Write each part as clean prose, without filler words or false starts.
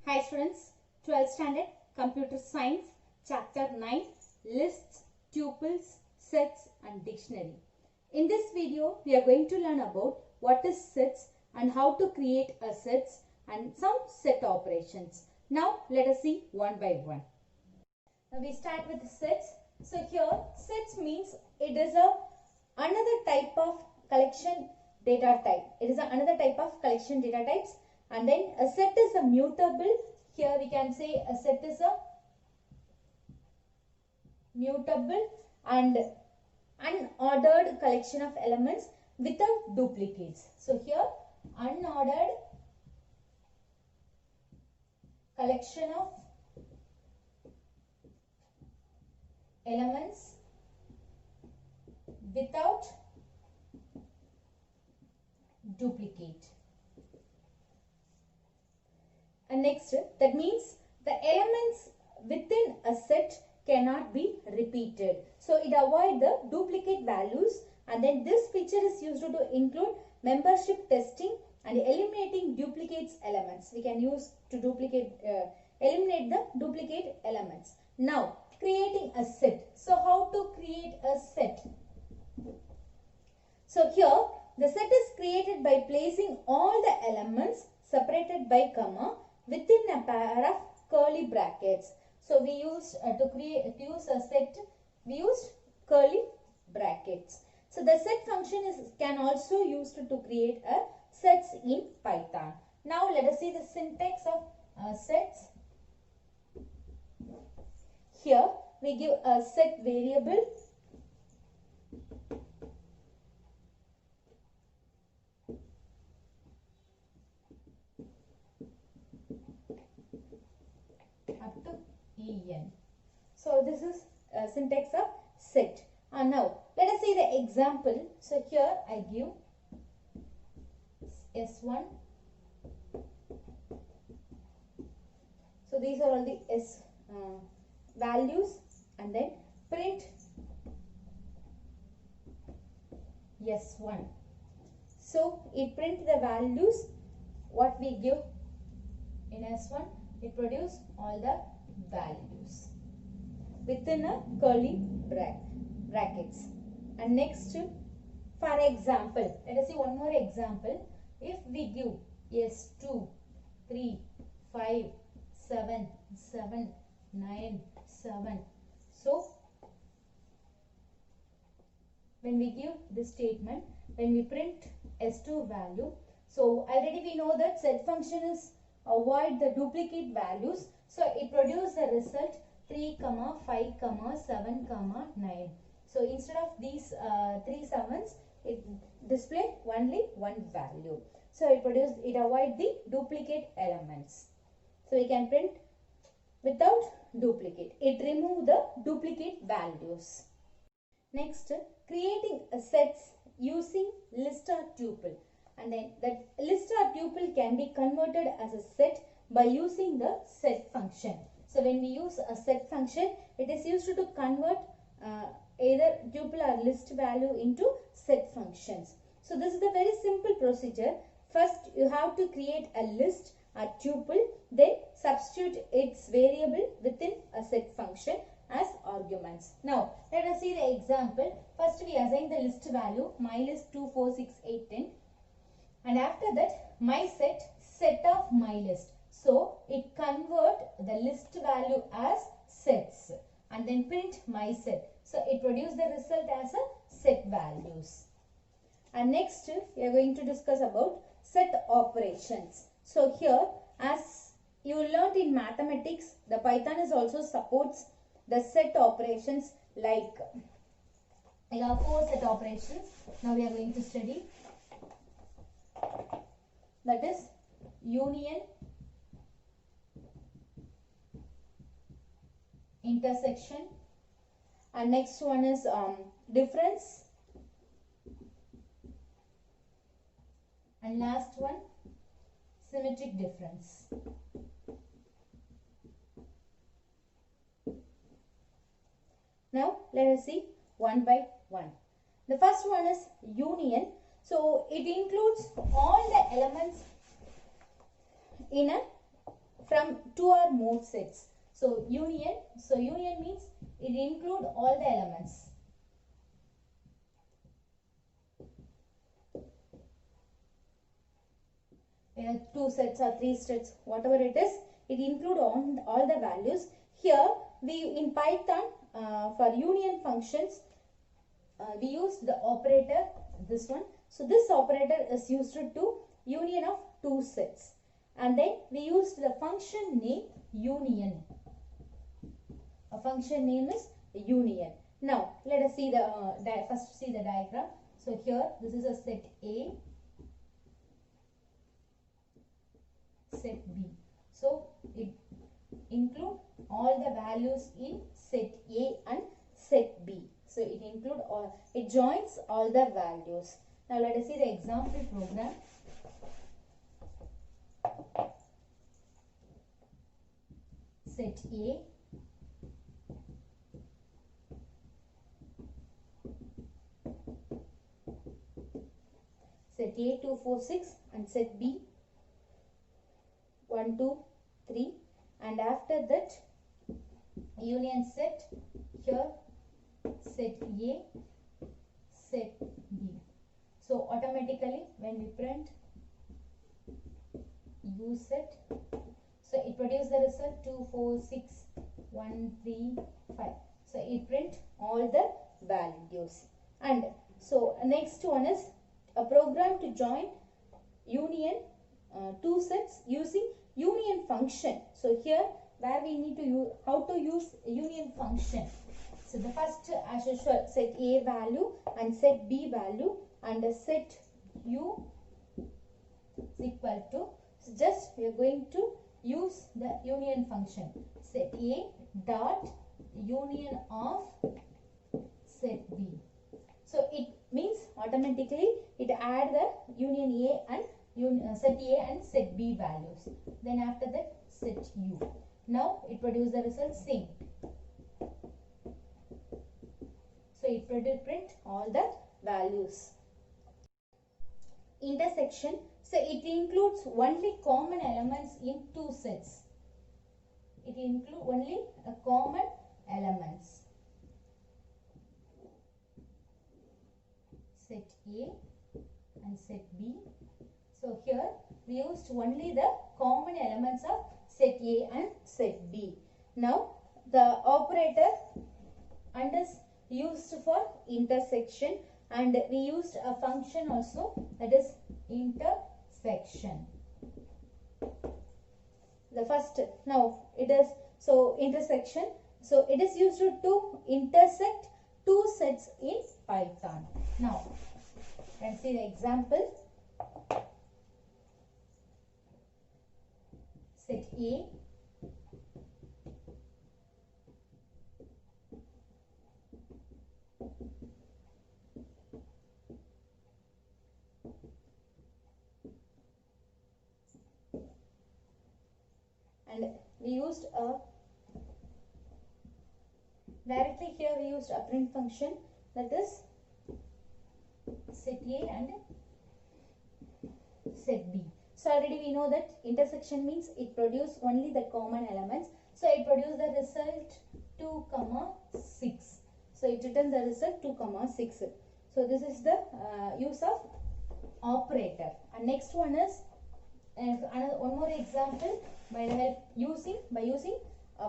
Hi students, 12th standard computer science chapter 9 lists, tuples, sets and dictionary. In this video we are going to learn about what is sets and how to create a sets and some set operations. Now let us see one by one. Now we start with sets. So here sets means it is another type of collection data type. It is another type of collection data types. And then a set is a mutable. Here we can say a set is a mutable and unordered collection of elements without duplicates. So here unordered collection of elements without duplicate. And next, that means the elements within a set cannot be repeated. So it avoids the duplicate values, and then this feature is used to include membership testing and eliminating duplicates elements. We can use to eliminate the duplicate elements. Now creating a set. So how to create a set? So here the set is created by placing all the elements separated by comma within a pair of curly brackets. So we used to use a set, we used curly brackets. So the set function can also used to create a sets in Python. Now let us see the syntax of sets. Here we give a set variable up to en. So this is syntax of set. And now let us see the example. So here I give S1. So these are all the S values, and then print S1. So it print the values what we give in S1. It produce all the values within a curly brackets. And next, for example, let us see one more example. If we give S2, 3, 5, 7, 7, 9, 7. So when we give this statement, when we print S2 value, so already we know that set function is avoid the duplicate values. So it produces the result 3, 5, 7, 9. So instead of these 3 sevens, it display only one value. So it avoid the duplicate elements. So we can print without duplicate. It remove the duplicate values. Next, creating a sets using list or tuple. And then that list or tuple can be converted as a set by using the set function. So when we use a set function, it is used to convert either tuple or list value into set functions. So this is a very simple procedure. First you have to create a list or tuple, then substitute its variable within a set function as arguments. Now let us see the example. First we assign the list value mylist 2, 4, 6, 8, 10. And after that, my set of my list. So it convert the list value as sets and then print my set. So it produce the result as a set values. And next we are going to discuss about set operations. So here, as you learned in mathematics, the Python is also supports the set operations like there are 4 set operations. Now we are going to study. That is union, intersection, and next one is difference, and last one symmetric difference. Now let us see one by one. The first one is union. So it includes all the elements in a from two or more sets. So union means it include all the elements. Two sets or three sets, whatever it is, it include all the values. Here we in Python for union functions we use the operator, this one. So this operator is used to union of two sets, and then we used the function name union. A function name is union. Now let us see the first see the diagram. So here this is a set A, set B. So it include all the values in set A and set B. So it include all, it joins all the values. Now let us see the example program. Set A, set A 2, 4, 6 and set B 1, 2, 3, and after that union set here set A, set B. So automatically when we print U set, so it produces the result 2, 4, 6, 1, 3, 5. So it print all the values. And so next one is a program to join union two sets using union function. So here where we need to use, how to use union function. So the first, as usual, set A value and set B value and set U is equal to, so just we are going to use the union function. Set A dot union of set B. So it means automatically it add the union A and set A and set B values. Then after that set U. Now it produces the result same. So it print all the values. Intersection. So it includes only common elements in two sets. It includes only a common elements. Set A and set B. So here we used only the common elements of set A and set B. Now the operator and is used for intersection, and we used a function also, that is intersection. The first, now it is, so intersection, so it is used to intersect two sets in Python. Now let's see the example. Set A, and we used a directly here we used a print function, that is set A and set B. So already we know that intersection means it produces only the common elements. So it produces the result 2, 6. So it returns the result 2, 6. So this is the use of operator. And next one is one more example by using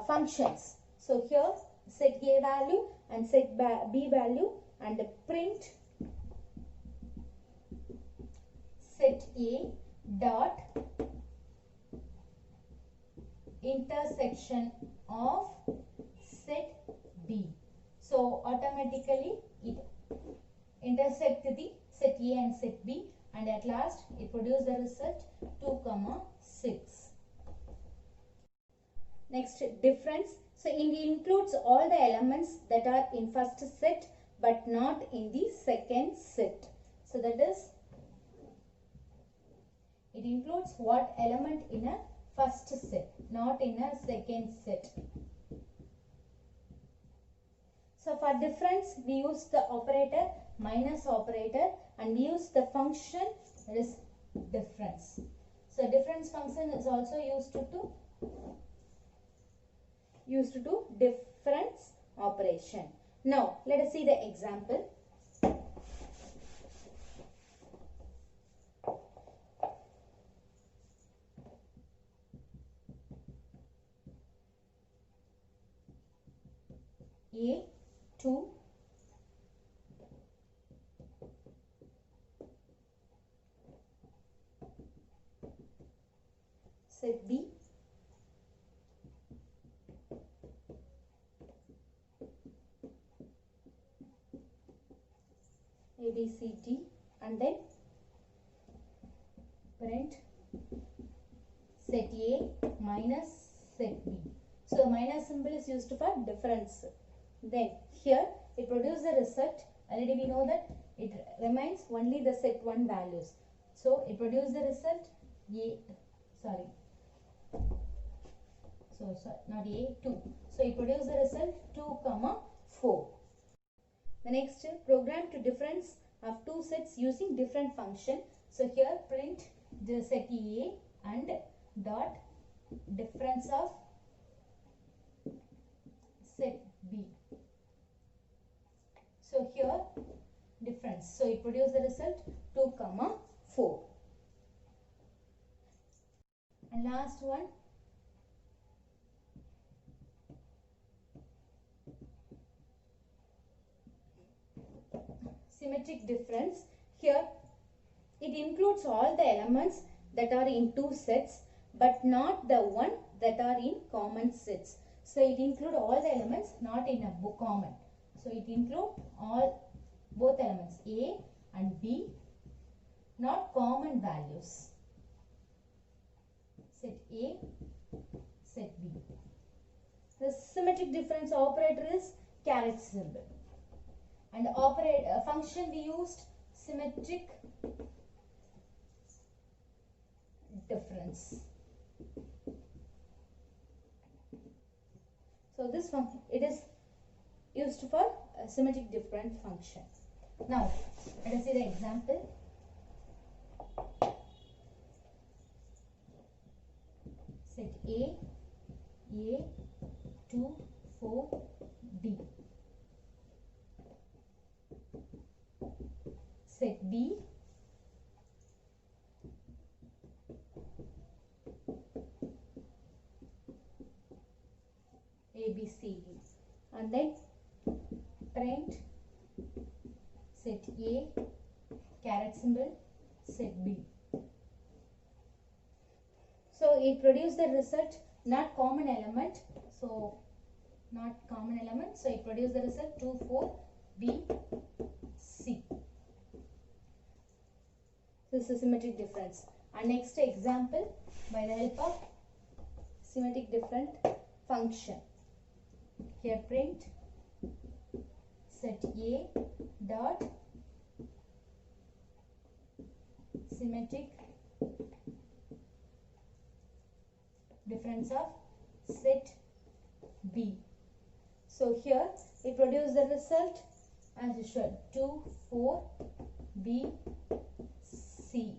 functions. So here set A value and set B value and print set A dot intersection of set B. So automatically it intersect the set A and set B, and at last it produces the result 2, 6. Next, difference. So it includes all the elements that are in first set but not in the second set. So that is, it includes what element in a first set, not in a second set. So for difference, we use the operator minus operator, and we use the function, that is difference. So difference function is also used to used to difference operation. Now let us see the example. A 2 set B A B C D, and then print set A minus set B. So the minus symbol is used for difference. Then here it produces the result. Already we know that it remains only the set 1 values. So it produces the result not A 2. So it produces the result 2 comma 4. The next, program to difference of two sets using different function. So here print the set A and dot difference of set B. So here difference. So it produces the result 2 comma 4. And last one, symmetric difference. Here it includes all the elements that are in two sets but not the one that are in common sets. So it includes all the elements not in a common. So it includes both elements A and B, not common values. Set A, set B. The symmetric difference operator is caret symbol. And function we used symmetric difference. So this function, it is used for a symmetric difference function. Now let us see the example. Set A 2 4 D. Set B A B C D, and then print set A caret symbol set B. So it produced the result not common element. So not common element. So it produced the result 2 4 B C. This is a symmetric difference. And next example, by the help of symmetric different function. Here print set A dot symmetric difference of set B. So here it produces the result as usual 2 4 B C.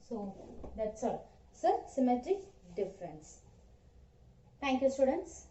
So that's all. So symmetric difference. Thank you, students.